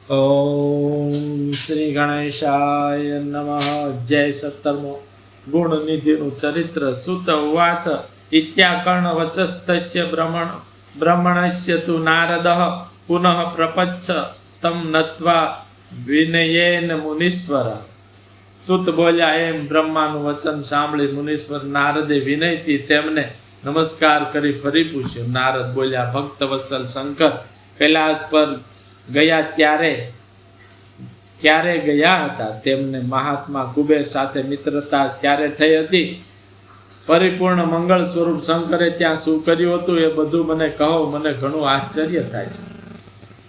ઓમ શ્રી ગણેશાય નમઃ. જય 17મો ગુણનિધિનું ચરિત્ર. સુત ઉવાચ ઇત્યાકર્ણ વચસ્તસ્ય બ્રહ્મણસ્ય તુ નારદઃ પુનઃ પ્રપચ્છ તમ નત્વા વિનયેન મુનીશ્વર. સુત બોલ્યા એમ બ્રહ્માનું વચન સાંભળી મુનીશ્વર નારદે વિનયથી તેમને નમસ્કાર કરી ફરી પૂછ્યું. નારદ બોલ્યા, ભક્ત વત્સલ શંકર કૈલાસ પર ગયા ક્યારે ગયા હતા? તેમને મહાત્મા કુબેર સાથે મિત્રતા ક્યારે થઈ હતી? પરિપૂર્ણ મંગળ સ્વરૂપ શંકરે ત્યાં શું કર્યું હતું એ બધું મને કહો, મને ઘણું આશ્ચર્ય થાય છે.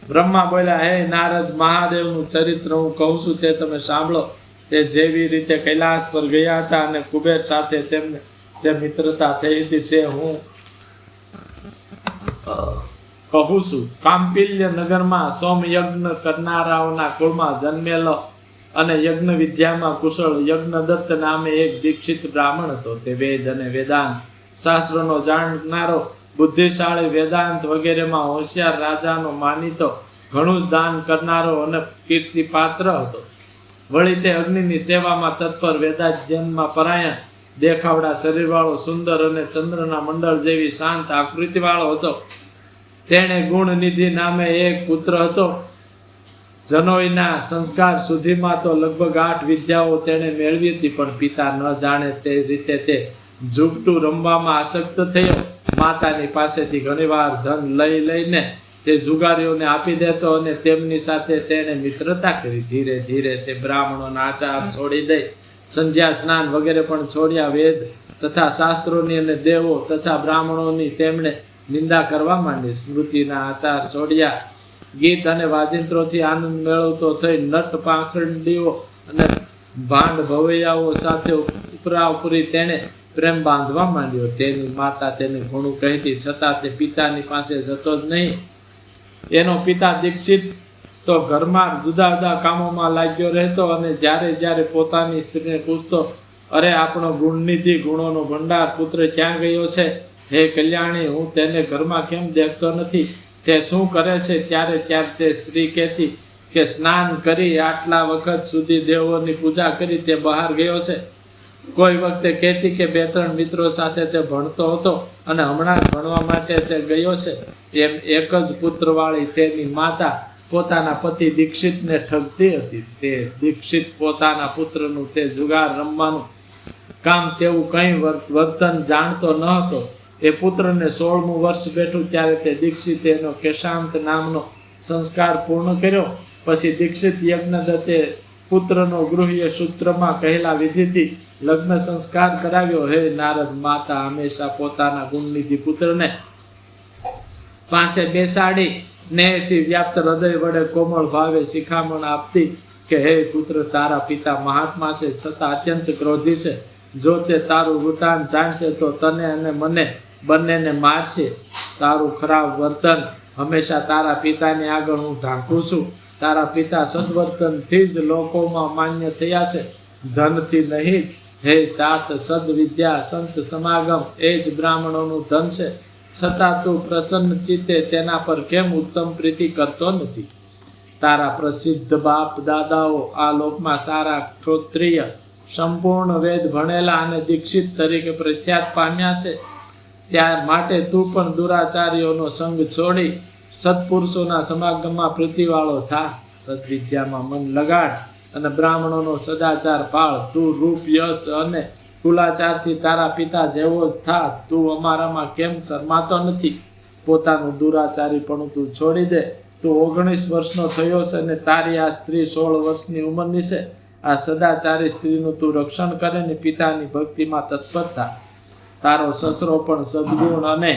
બ્રહ્મા બોલ્યા, હે નારદ, મહાદેવનું ચરિત્ર હું કહું છું તે તમે સાંભળો. તે જેવી રીતે કૈલાસ પર ગયા હતા અને કુબેર સાથે તેમને જે મિત્રતા થઈ હતી તે હું કહું છું. કાંપિલ્ય નગરમાં સોમયજ્ઞ કરનારાઓના કુળમાં જન્મેલો અને યજ્ઞ વિદ્યામાં કુશળ યજ્ઞદત્ત નામે એક દીક્ષિત બ્રાહ્મણ હતો. તે વેદ અને વેદાંત શાસ્ત્રોનો જાણનારો, બુદ્ધિશાળી, વેદાંત વગેરેમાં હોશિયાર, રાજાનો માનીતો, ઘણું દાન કરનારો અને કીર્તિપાત્ર હતો. વળી તે અગ્નિની સેવામાં તત્પર, વેદાધ્યનમાં પરાયણ, દેખાવડા શરીરવાળો, સુંદર અને ચંદ્રના મંડળ જેવી શાંત આકૃતિવાળો હતો. તેણે ગુણનિધિ નામે એક પુત્ર હતો. જનોઈના સંસ્કાર સુધીમાં તો લગભગ 8 વિદ્યાઓ તેણે મેળવી હતી, પણ પિતા ન જાણે તે રીતે તે ઝૂકટું રમવામાં આસક્ત થયો. માતાની પાસેથી ઘણીવાર ધન લઈને તે જુગારીઓને આપી દેતો અને તેમની સાથે તેણે મિત્રતા કરી. ધીરે ધીરે તે બ્રાહ્મણોના આચાર છોડી દઈ સંધ્યા સ્નાન વગેરે પણ છોડ્યા. વેદ તથા શાસ્ત્રોની અને દેવો તથા બ્રાહ્મણોની તેમણે નિંદા કરવા માંડી. સ્મૃતિના આચાર છોડ્યા. ગીત અને વાજિંત્રોથી આનંદ મેળવતો થઈ નટ પાંખડીઓ અને ભાંડ ભવૈયાઓ સાથે ઉપરાઉપરી તેણે પ્રેમ બાંધવા માંડ્યો. તેની માતા તેને ઘણું કહેતી, છતાં તે પિતાની પાસે જતો જ નહીં. એનો પિતા દીક્ષિત તો ઘરમાં જુદા જુદા કામોમાં લાગ્યો રહેતો અને જ્યારે પોતાની સ્ત્રીને પૂછતો, અરે આપણો ગુણનિધિ, ગુણોનો ભંડાર પુત્ર ક્યાં ગયો છે? હે કલ્યાણી, હું તેને ઘરમાં કેમ દેખતો નથી? તે શું કરે છે? ત્યારે તે સ્ત્રી કહેતી કે સ્નાન કરી આટલા વખત સુધી દેવોની પૂજા કરી તે બહાર ગયો છે. કોઈ વખતે કહેતી કે 2-3 મિત્રો સાથે તે ભણતો હતો અને હમણાં જ ભણવા માટે તે ગયો છે. એમ એક જ પુત્રવાળી તેની માતા પોતાના પતિ દીક્ષિતને ઠગતી હતી. તે દીક્ષિત પોતાના પુત્રનું તે જુગાર રમવાનું કામ તેવું કંઈ વર્તન જાણતો ન હતો. એ પુત્રને 16મું વર્ષ બેઠું ત્યારે તે દીક્ષિત એનો કેશાંત નામનો સંસ્કાર પૂર્ણ કર્યો. પછી દીક્ષિત યજ્ઞદત્તે પુત્રનો ગૃહ્ય સૂત્રમાં કહેલા વિધિથી લગ્ન સંસ્કાર કરાવ્યો. હે નારદ, માતા હંમેશા પોતાના ગુણનિધિ પુત્રને પાસે બેસાડી સ્નેહથી વ્યાપ્ત હૃદય વડે કોમળ ભાવે શિખામણ આપતી કે હે પુત્ર, તારા પિતા મહાત્મા છે, છતાં અત્યંત ક્રોધી છે. જો તે તારું વૃતાંત જાણશે તો તને અને મને બંનેને મારશે. તારું ખરાબ વર્તન હંમેશા તારા પિતાની આગળ હું ઢાંકું છું. તારા પિતા સદવર્તનથી જ લોકોમાં માન્ય થયા છે, ધનથી નહીં જ. હે તાત, સદવિદ્યા સંત સમાગમ એ જ બ્રાહ્મણોનું ધન છે, છતાં તું પ્રસન્ન ચિત્તે તેના પર કેમ ઉત્તમ પ્રીતિ કરતો નથી? તારા પ્રસિદ્ધ બાપ દાદાઓ આ લોકમાં સારા ક્ષત્રિય, સંપૂર્ણ વેદ ભણેલા અને દીક્ષિત તરીકે પ્રખ્યાત પામ્યા છે. ત્યાર માટે તું પણ દુરાચારીઓનો સંગ છોડી સત્પુરુષોના સમાગમમાં પ્રીતિવાળો થા. સદવિદ્યામાં મન લગાડ અને બ્રાહ્મણોનો સદાચાર પાળ. તું રૂપ, યશ અને કુલાચારથી તારા પિતા જેવો જ થા. તું અમારામાં કેમ શરમાતો નથી? પોતાનું દુરાચારીપણું તું છોડી દે. તું 19 વર્ષનો થયો છે અને તારી આ સ્ત્રી 16 વર્ષની ઉંમરની છે. આ સદાચારી સ્ત્રીનું તું રક્ષણ કરે ને પિતાની ભક્તિમાં તત્પર થા. તારો સસરો પણ સદગુણ અને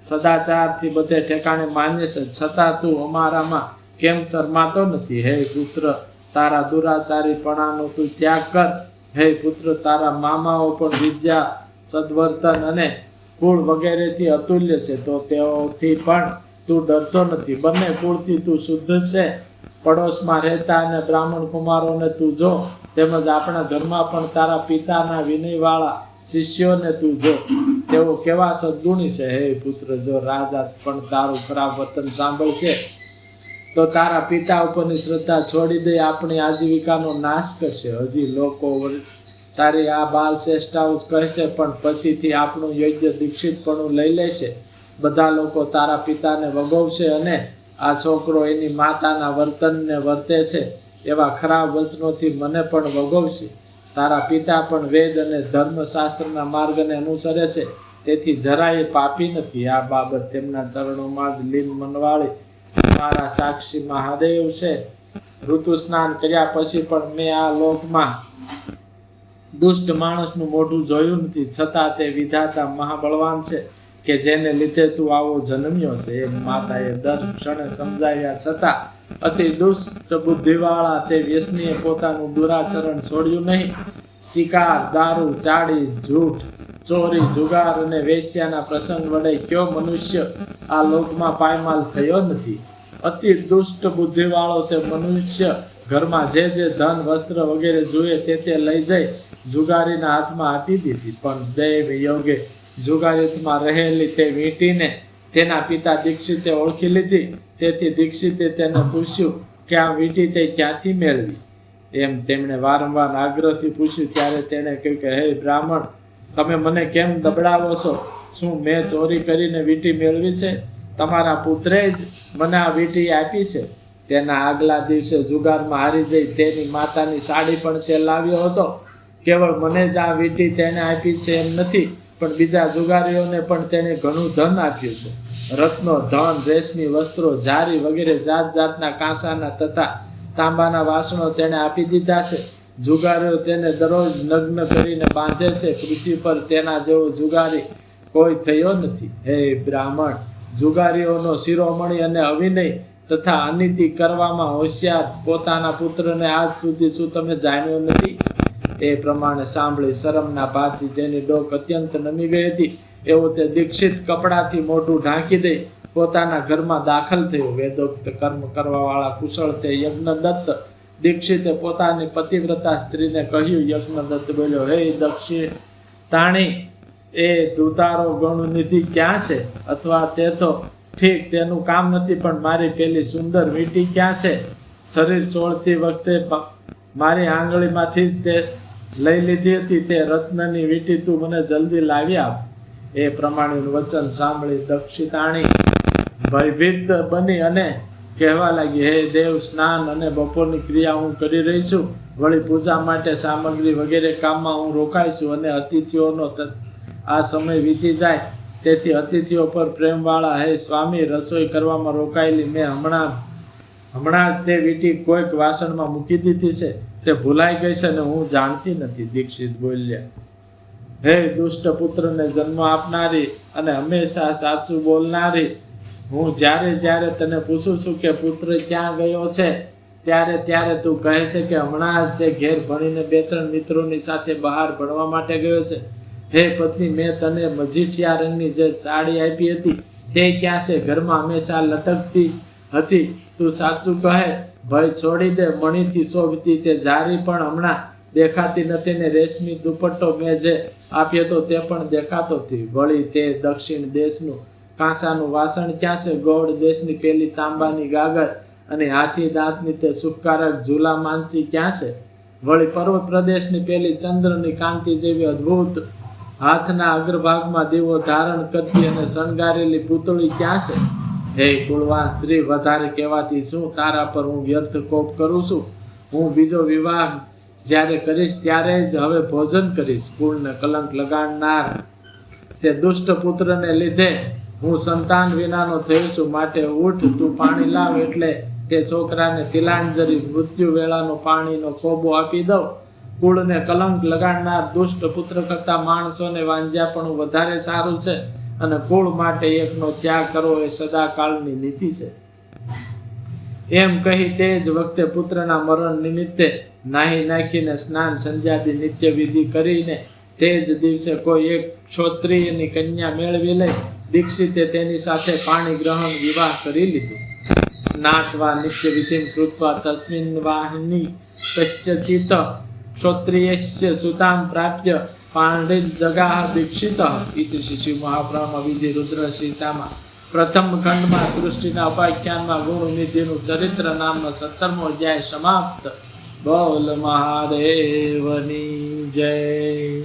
સદાચારથી બધે ઠેકાણે માન્ય છે, છતાં તું અમારામાં કેમ શરમાતો નથી? હે પુત્ર, તારા દુરાચારીપણાનો તું ત્યાગ કર. હે પુત્ર, તારા મામાઓ પણ વિદ્યા, સદવર્તન અને કુળ વગેરેથી અતુલ્ય છે, તો તેઓથી પણ તું ડરતો નથી. બંને કુળથી તું શુદ્ધ છે. પડોશમાં રહેતા અને બ્રાહ્મણ કુમારોને તું જો, તેમજ આપણા ઘરમાં પણ તારા પિતાના વિનયવાળા શિષ્યોને તું જો, તેઓ કેવા સદગુણી છે. હે પુત્ર, જો રાજા પણ તારું ખરાબ વર્તન સાંભળશે તો તારા પિતા ઉપરની શ્રદ્ધા છોડી દઈ આપણી આજીવિકાનો નાશ કરશે. હજી લોકો તારી આ બાલ શ્રેષ્ઠાઓ કહેશે, પણ પછીથી આપણું યોગ્ય દીક્ષિતપણું લઈ લેશે. બધા લોકો તારા પિતાને વગોવશે અને આ છોકરો એની માતાના વર્તનને વર્તે છે એવા ખરાબ વચનોથી મને પણ વગોવશે. તારા પિતા પણ વેદ અને ધર્મશાસ્ત્રના માર્ગને અનુસરે છે, તેથી જરાય પાપી નથી. આ બાબત તેમના ચરણોમાં જ લીન મનવાળી મારા સાક્ષી મહાદેવ છે. ઋતુ સ્નાન કર્યા પછી પણ મેં આ લોકમાં દુષ્ટ માણસનું મોઢું જોયું નથી, છતાં તે વિધાતા મહાબળવાન છે કે જેને લીધે તું આવો જન્મ્યો છે. એમ માતાએ દર ક્ષણે સમજાવ્યા છતાં અતિ દુષ્ટ બુદ્ધિવાળા તે વ્યસનીએ પોતાનું દુરાચરણ છોડ્યું નહીં. શિકાર, દારૂ, ચાડી, જૂઠ, ચોરી, જુગાર અને વેશ્યાના પ્રસંગ વડે કયો મનુષ્ય આ લોકમાં પાયમાલ થયો નથી. અતિ દુષ્ટ બુદ્ધિવાળો તે મનુષ્ય ઘરમાં જે ધન, વસ્ત્ર વગેરે જોઈએ તે લઈ જઈ જુગારીના હાથમાં આપી દીધી. પણ દૈવ યોગે જુગારીમાં રહેલી તે વીંટીને તેના પિતા દીક્ષિતે ઓળખી લીધી. તેથી દીક્ષિતે તેને પૂછ્યું કે આ વીંટી તે ક્યાંથી મેળવી. એમ તેમણે વારંવાર આગ્રહથી પૂછ્યું. ત્યારે તેણે કહ્યું કે હે બ્રાહ્મણ, તમે મને કેમ દબડાવો છો? શું મેં ચોરી કરીને વીંટી મેળવી છે? તમારા પુત્રે જ મને આ વીંટી આપી છે. તેના આગલા દિવસે જુગારમાં હારી જઈ તેની માતાની સાડી પણ તે લાવ્યો હતો. કેવળ મને જ આ વીંટી તેને આપી છે એમ નથી, પણ બીજા જુગારીઓને પણ તેને ઘણું ધન આપ્યું છે. રત્નો, ધન, રેશમી વસ્ત્રો, જારી વગેરે જાત જાતના કાંસાના તથા તાંબાના વાસણો તેને આપી દીધા છે. જુગારીઓ તેને દરરોજ નગ્ન કરીને બાંધે છે. પૃથ્વી પર તેના જેવો જુગારી કોઈ થયો નથી. હે બ્રાહ્મણ, જુગારીઓનો શિરોમણી અને અવિનય તથા અનીતિ કરવામાં હોશિયાર પોતાના પુત્રને આજ સુધી શું તમે જાણ્યો નથી? એ પ્રમાણે સાંભળી શરમના ભાથી જેની ડોક અત્યંત નમી ગઈ હતી, એવો તે દીક્ષિત કપડાથી મોઢું ઢાંકી દઈ પોતાના ઘરમાં દાખલ થયો. વેદોક્ત કર્મ કરવાવાળા કુશળ તે યજ્ઞદત્ત દીક્ષિતે પોતાની પતિવ્રતા સ્ત્રીને કહ્યું. યજ્ઞદત્ત બોલ્યો, હે દક્ષિતાણી, એ દૂતારો ગણનિધિ ક્યાં છે? અથવા તે તો ઠીક, તેનું કામ નથી, પણ મારી પેલી સુંદર વીંટી ક્યાં છે? શરીર ચોળતી વખતે મારી આંગળીમાંથી જ તે લઈ લીધી હતી. તે રત્નની વીંટી તું મને જલ્દી લાવી આપ. એ પ્રમાણેનું વચન સાંભળી દક્ષિતાણી ભયભીત બની અને કહેવા લાગી, હે દેવ, સ્નાન અને બપોરની ક્રિયા હું કરી રહી છું. વળી પૂજા માટે સામગ્રી વગેરે કામમાં હું રોકાઈશું અને અતિથિઓનો આ સમય વીતી જાય. તેથી અતિથિઓ પર પ્રેમવાળા હે સ્વામી, રસોઈ કરવામાં રોકાયેલી મેં હમણાં જ તે વીંટી કોઈક વાસણમાં મૂકી દીધી છે. તે ભૂલાઈ ગઈ છે અને હું જાણતી નથી. દીક્ષિત બોલ્યા, હે દુષ્ટ પુત્રને જન્મ આપનારી અને હંમેશા સાચું બોલનારી, હું જ્યારે તને પૂછું છું કે પુત્ર ક્યાં ગયો છે, ત્યારે તું કહે છે કે હમણાં જ તે ઘેર ભણીને 2-3 મિત્રોની સાથે બહાર ભણવા માટે ગયો છે. હે પત્ની, મેં તને મજીઠિયા રંગની જે સાડી આપી હતી તે ક્યાં છે? ઘરમાં હંમેશા લટકતી હતી. તું સાચું કહે, ભય છોડી દે. મણીથી શોભતી તે જારી પણ હમણાં દેખાતી નથી ને રેશમી દુપટ્ટો મેં જે આપ્યો હતો તે પણ દેખાતો નથી. વળી તે દક્ષિણ દેશનું કાંસાનું વાસણ ક્યાં છે? ગૌડ દેશની પેલી તાંબાની ગાગર અને હાથી દાંતની તે સુખકારક ઝૂલા માંચી ક્યાં છે? વળી પર્વત પ્રદેશની પેલી ચંદ્રની કાંતિ જેવી અદ્ભુત હાથના અગ્રભાગમાં દીવો ધારણ કરતી અને શણગારેલી પૂતળી ક્યાં છે? હે કુળવાન સ્ત્રી, વધારે કહેવાથી શું તારા પર હું વ્યર્થ કોપ કરું છું? હું બીજો વિવાહ જ્યારે કરીશ ત્યારે જ હવે ભોજન કરીશ. કુળને કલંક લગાડનાર તે દુષ્ટ પુત્રને લીધે હું સંતાન વિનાનો થયો છું. માટે ઉઠ, તું પાણી લાવ એટલે તે છોકરાને તિલાંજલિ મૃત્યુ વેળાનો પાણીનો કોબો આપી દઉં. કુળને કલંક લગાડનાર દુષ્ટ પુત્ર કરતા માણસોને વાંજ્યા પણ વધારે સારું છે, અને કુળ માટે એકનો ત્યાગ કરવો એ સદાકાળની નીતિ છે. એમ કહી તે જ વખતે પુત્રના મરણ નિમિત્તે નાહી નાખીને સ્નાન સંધ્યાદી નિત્ય વિધિ કરીને તે જ દિવસે કોઈ એક ક્ષોત્રિયની કન્યા મેળવી લઈ દીક્ષિતે તેની સાથે પાણી ગ્રહણ વિવાહ કરી લીધું. સ્નાત્વા નિત્ય વિધિમ કૃત્વા તસ્મિન વાહિની કશ્ચિત ક્ષોત્રિયસ્ય સુતામ પ્રાપ્ય પાંડિત જગાહ દીક્ષિત. ઇતિ શિશુ મહાબ્રહ્મ વિધિ રુદ્ર સીતામાં પ્રથમ ખંડમાં સૃષ્ટિના ઉપાખ્યાનમાં ગુણ નિધિનું ચરિત્ર નામનો 17મો અધ્યાય સમાપ્ત. બોલ મહાદેવની જય.